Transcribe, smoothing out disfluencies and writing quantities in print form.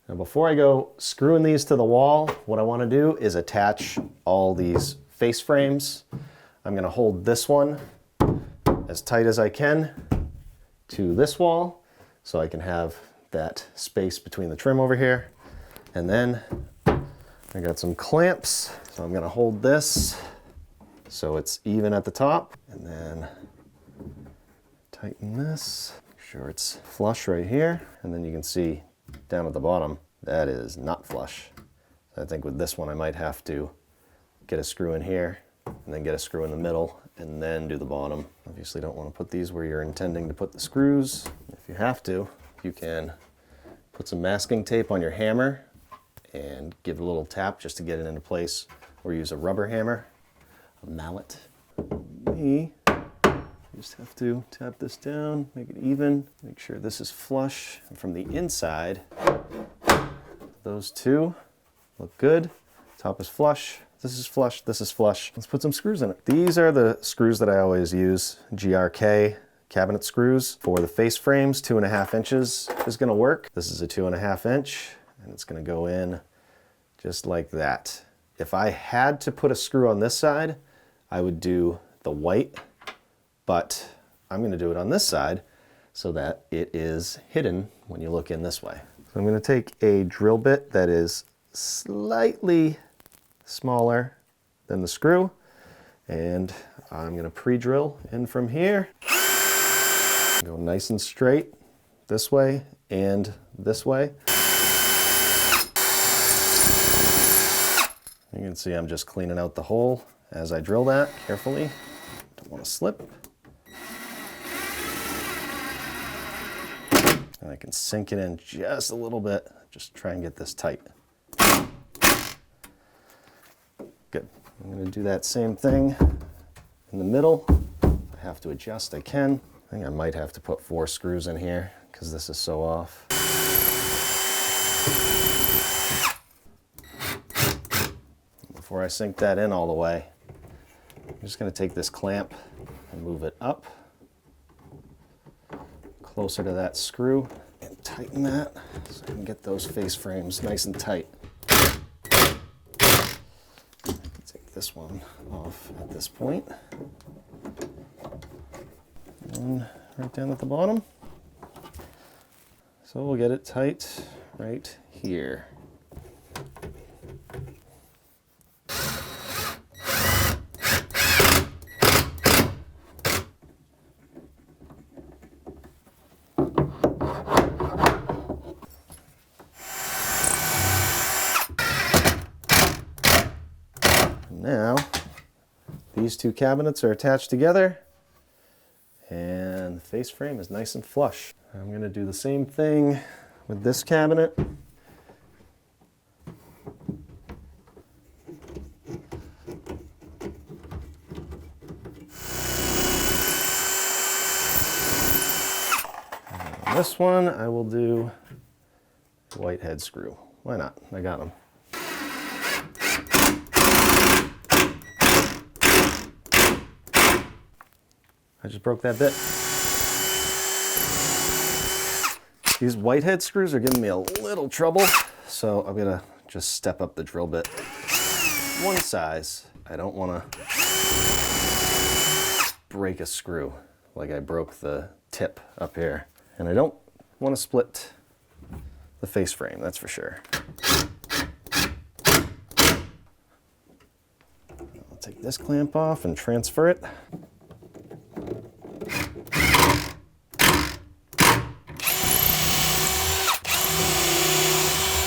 Now before I go screwing these to the wall, what I want to do is attach all these face frames. I'm going to hold this one as tight as I can to this wall so I can have that space between the trim over here. And then I got some clamps, so I'm going to hold this so it's even at the top, and then tighten this, make sure it's flush right here, and then you can see down at the bottom that is not flush. I think with this one I might have to get a screw in here and then get a screw in the middle and then do the bottom. Obviously don't want to put these where you're intending to put the screws. If you have to, you can put some masking tape on your hammer and give it a little tap just to get it into place, or use a rubber hammer, a mallet. You just have to tap this down, make it even, make sure this is flush. And from the inside, those two look good. Top is flush, this is flush, this is flush. Let's put some screws in it. These are the screws that I always use, GRK cabinet screws. For the face frames, 2.5 inches is gonna work. This is a 2.5 inch, and it's gonna go in just like that. If I had to put a screw on this side, I would do the white, but I'm gonna do it on this side so that it is hidden when you look in this way. So I'm gonna take a drill bit that is slightly smaller than the screw, and I'm gonna pre-drill in from here. Go nice and straight this way and this way. You can see I'm just cleaning out the hole as I drill that carefully. Don't want to slip. And I can sink it in just a little bit. Just try and get this tight. Good. I'm going to do that same thing in the middle. If I have to adjust, I can. I think I might have to put 4 screws in here because this is so off. Before I sink that in all the way, I'm just going to take this clamp and move it up closer to that screw and tighten that so I can get those face frames nice and tight. I can take this one off at this point. And right down at the bottom. So we'll get it tight right here. Now, these two cabinets are attached together and the face frame is nice and flush. I'm going to do the same thing with this cabinet. And this one I will do a white head screw. Why not? I got them. I just broke that bit. These whitehead screws are giving me a little trouble, so I'm gonna just step up the drill bit one size. I don't wanna break a screw like I broke the tip up here. And I don't wanna split the face frame, that's for sure. I'll take this clamp off and transfer it.